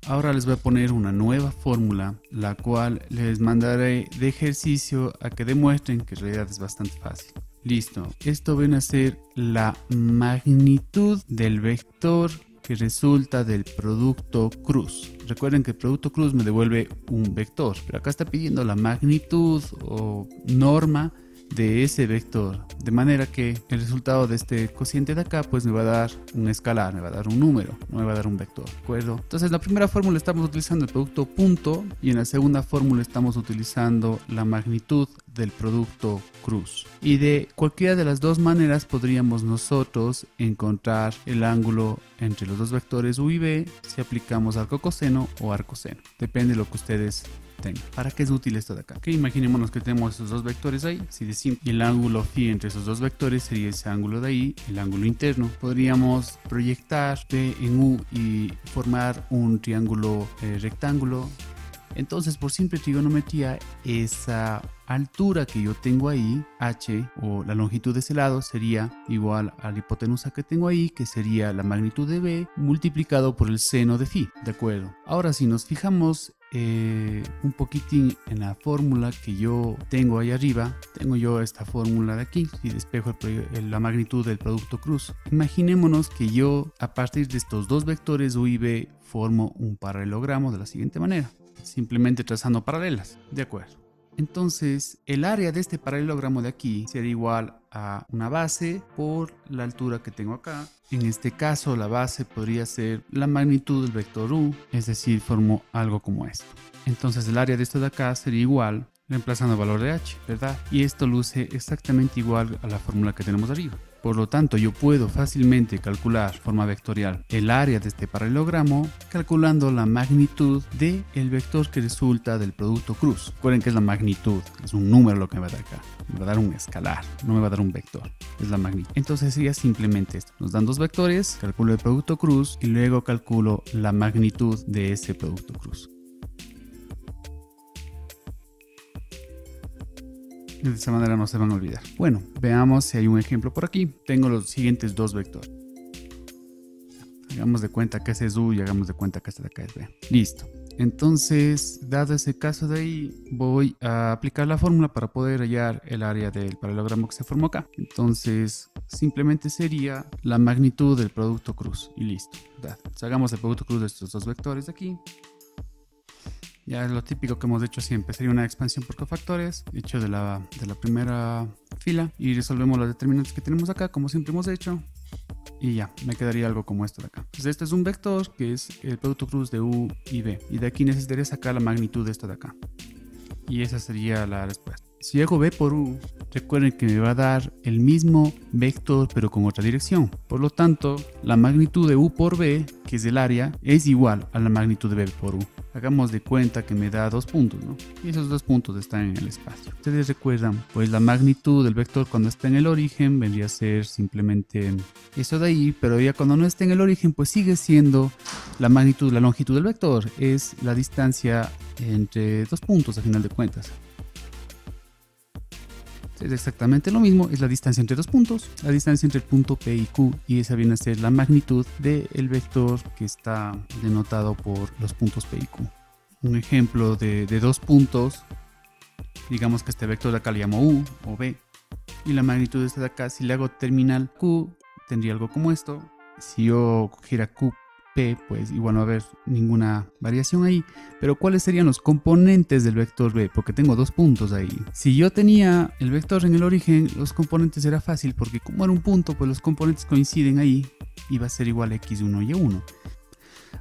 Ahora les voy a poner una nueva fórmula, la cual les mandaré de ejercicio a que demuestren que en realidad es bastante fácil. Listo, esto viene a ser la magnitud del vector que resulta del producto cruz. Recuerden que el producto cruz me devuelve un vector, pero acá está pidiendo la magnitud o norma de ese vector, de manera que el resultado de este cociente de acá pues me va a dar un escalar, me va a dar un número, no me va a dar un vector, ¿de acuerdo? Entonces en la primera fórmula estamos utilizando el producto punto y en la segunda fórmula estamos utilizando la magnitud del producto cruz, y de cualquiera de las dos maneras podríamos nosotros encontrar el ángulo entre los dos vectores u y b si aplicamos arco coseno o arco seno, depende de lo que ustedes tengan. ¿Para qué es útil esto de acá? Que imaginémonos que tenemos esos dos vectores ahí, si decimos el ángulo phi entre esos dos vectores sería ese ángulo de ahí, el ángulo interno. Podríamos proyectar p en u y formar un triángulo rectángulo. Entonces, por simple trigonometría, esa altura que yo tengo ahí, h, o la longitud de ese lado, sería igual a la hipotenusa que tengo ahí, que sería la magnitud de b multiplicado por el seno de phi, ¿de acuerdo? Ahora, si nos fijamos un poquitín en la fórmula que yo tengo ahí arriba, tengo yo esta fórmula de aquí y despejo la magnitud del producto cruz. Imaginémonos que yo a partir de estos dos vectores u y b formo un paralelogramo de la siguiente manera, simplemente trazando paralelas, ¿de acuerdo? Entonces el área de este paralelogramo de aquí sería igual a una base por la altura que tengo acá. En este caso la base podría ser la magnitud del vector u, es decir, formo algo como esto. Entonces el área de esto de acá sería igual, reemplazando el valor de h, ¿verdad? Y esto luce exactamente igual a la fórmula que tenemos arriba. Por lo tanto, yo puedo fácilmente calcular de forma vectorial el área de este paralelogramo calculando la magnitud del vector que resulta del producto cruz. Recuerden que es la magnitud, es un número lo que me va a dar acá. Me va a dar un escalar, no me va a dar un vector, es la magnitud. Entonces sería simplemente esto. Nos dan dos vectores, calculo el producto cruz y luego calculo la magnitud de ese producto cruz. De esa manera no se van a olvidar. Bueno, veamos si hay un ejemplo por aquí. Tengo los siguientes dos vectores. Hagamos de cuenta que ese es u y hagamos de cuenta que este de acá es b. Listo. Entonces, dado ese caso de ahí, voy a aplicar la fórmula para poder hallar el área del paralelogramo que se formó acá. Entonces, simplemente sería la magnitud del producto cruz y listo. Entonces, hagamos el producto cruz de estos dos vectores de aquí. Ya es lo típico que hemos hecho siempre, sería una expansión por cofactores, hecho de la primera fila, y resolvemos las determinantes que tenemos acá, como siempre hemos hecho, y ya, me quedaría algo como esto de acá. Entonces este es un vector que es el producto cruz de u y b, y de aquí necesitaría sacar la magnitud de esto de acá, y esa sería la respuesta. Si hago b por u, recuerden que me va a dar el mismo vector pero con otra dirección. Por lo tanto, la magnitud de u por b, que es el área, es igual a la magnitud de b por u. Hagamos de cuenta que me da dos puntos, ¿no? Y esos dos puntos están en el espacio. Ustedes recuerdan, pues la magnitud del vector cuando está en el origen vendría a ser simplemente eso de ahí, pero ya cuando no está en el origen, pues sigue siendo la magnitud, la longitud del vector. Es la distancia entre dos puntos a final de cuentas. Es exactamente lo mismo, es la distancia entre dos puntos, la distancia entre el punto P y Q, y esa viene a ser la magnitud del vector que está denotado por los puntos P y Q. Un ejemplo de dos puntos, digamos que este vector de acá le llamo U o B, y la magnitud de este de acá, si le hago terminal Q, tendría algo como esto. Si yo cogiera QP, pues igual no va a haber ninguna variación ahí. Pero ¿cuáles serían los componentes del vector B? Porque tengo dos puntos ahí. Si yo tenía el vector en el origen, los componentes era fácil, porque como era un punto, pues los componentes coinciden ahí y va a ser igual a x1 y y1.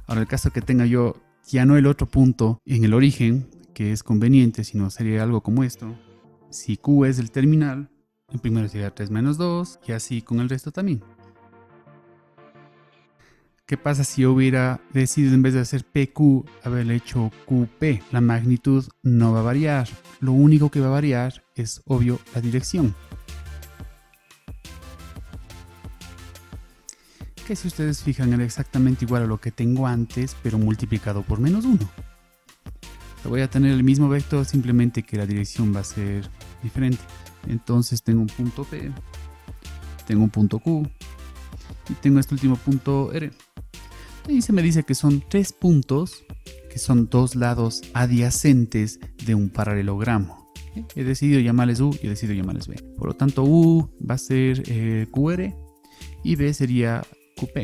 Ahora, el caso que tenga yo ya no el otro punto en el origen, que es conveniente, sino sería algo como esto. Si Q es el terminal, el primero sería 3 menos 2 y así con el resto también. ¿Qué pasa si yo hubiera decidido en vez de hacer PQ haberle hecho QP? La magnitud no va a variar. Lo único que va a variar es, obvio, la dirección. Que si ustedes fijan era exactamente igual a lo que tengo antes, pero multiplicado por menos 1. Voy a tener el mismo vector, simplemente que la dirección va a ser diferente. Entonces tengo un punto P, tengo un punto Q y tengo este último punto R. Y se me dice que son 3 puntos que son dos lados adyacentes de un paralelogramo. He decidido llamarles U y he decidido llamarles B. Por lo tanto, U va a ser QR y B sería QP.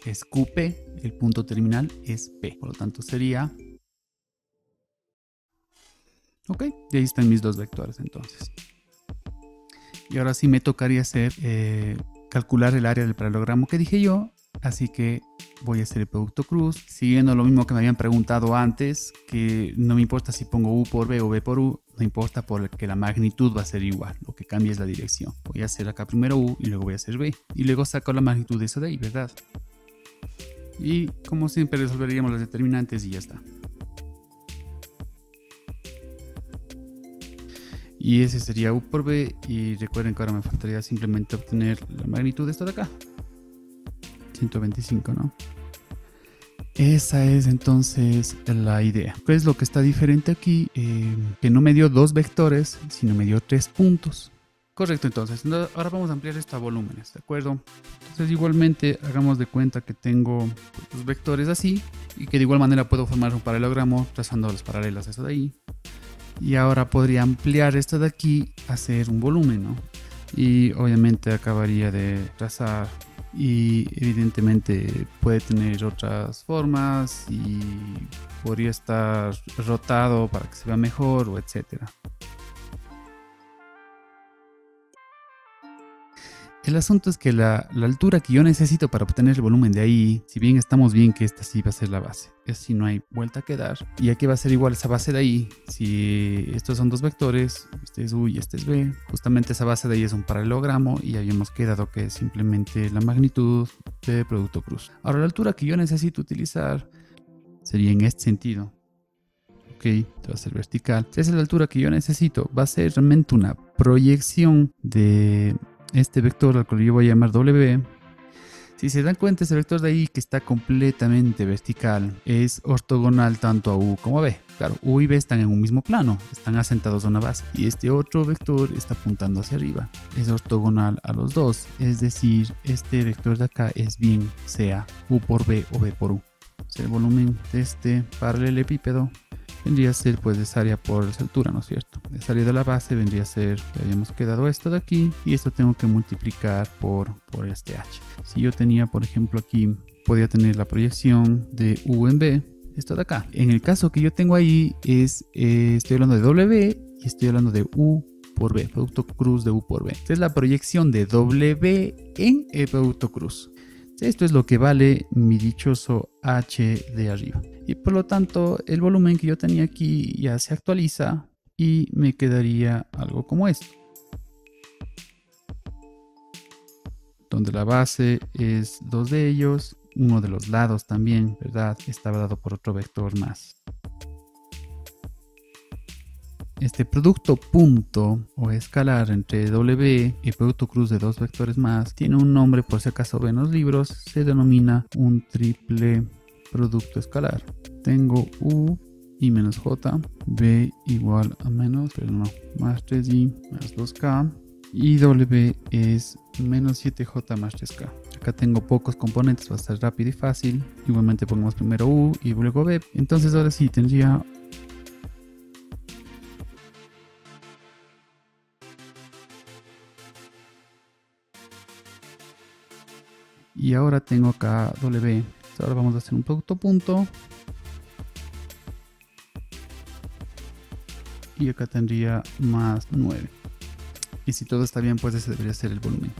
Es QP, el punto terminal es P. Por lo tanto, sería... Ok, y ahí están mis dos vectores entonces. Y ahora sí me tocaría hacer, calcular el área del paralelogramo que dije yo. Así que voy a hacer el producto cruz, siguiendo lo mismo que me habían preguntado antes, que no me importa si pongo U por B o B por U, no importa porque la magnitud va a ser igual, lo que cambia es la dirección. Voy a hacer acá primero U y luego voy a hacer B, y luego saco la magnitud de eso de ahí, ¿verdad? Y como siempre resolveríamos las determinantes y ya está. Y ese sería U por B, y recuerden que ahora me faltaría simplemente obtener la magnitud de esto de acá. 125, ¿no? Esa es entonces la idea. ¿Qué es lo que está diferente aquí? Que no me dio dos vectores, sino me dio 3 puntos. Correcto, entonces. Ahora vamos a ampliar esto a volúmenes, ¿de acuerdo? Entonces igualmente hagamos de cuenta que tengo los vectores así, y que de igual manera puedo formar un paralelogramo trazando las paralelas, eso de ahí. Y ahora podría ampliar esto de aquí a hacer un volumen, ¿no? Y obviamente acabaría de trazar, y evidentemente puede tener otras formas y podría estar rotado para que se vea mejor o etcétera. El asunto es que la altura que yo necesito para obtener el volumen de ahí, si bien estamos bien que esta sí va a ser la base, es si no hay vuelta que dar, y aquí va a ser igual esa base de ahí. Si estos son dos vectores, este es U y este es B, justamente esa base de ahí es un paralelogramo y habíamos quedado que es simplemente la magnitud de producto cruz. Ahora la altura que yo necesito utilizar sería en este sentido. Ok, va a ser vertical. Esa es la altura que yo necesito. Va a ser realmente una proyección de este vector al que yo voy a llamar W. Si se dan cuenta, ese vector de ahí que está completamente vertical es ortogonal tanto a U como a B. Claro, U y B están en un mismo plano, están asentados a una base, y este otro vector está apuntando hacia arriba. Es ortogonal a los dos, es decir, este vector de acá es bien sea U por B o B por U. O sea, el volumen de este paralelepípedo vendría a ser pues esa área por esa altura, ¿no es cierto? Esa área de la base vendría a ser, ya habíamos quedado esto de aquí, y esto tengo que multiplicar por este H. Si yo tenía, por ejemplo, aquí, podía tener la proyección de U en B, esto de acá. En el caso que yo tengo ahí es, estoy hablando de W y estoy hablando de U por B, producto cruz de U por B. Esta es la proyección de W en el producto cruz. Esto es lo que vale mi dichoso H de arriba. Y por lo tanto, el volumen que yo tenía aquí ya se actualiza y me quedaría algo como esto. Donde la base es dos de ellos, uno de los lados también, ¿verdad? Estaba dado por otro vector más. Este producto punto o escalar entre W y producto cruz de dos vectores más tiene un nombre, por si acaso ven los libros, se denomina un triple producto escalar. Tengo U y menos J, B igual a menos, pero no, más 3i más 2k, y W es menos 7j más 3k. Acá tengo pocos componentes, va a estar rápido y fácil. Igualmente pongamos primero U y luego B. Entonces ahora sí tendría y ahora tengo acá W. Ahora vamos a hacer un producto punto. Y acá tendría más 9. Y si todo está bien, pues ese debería ser el volumen.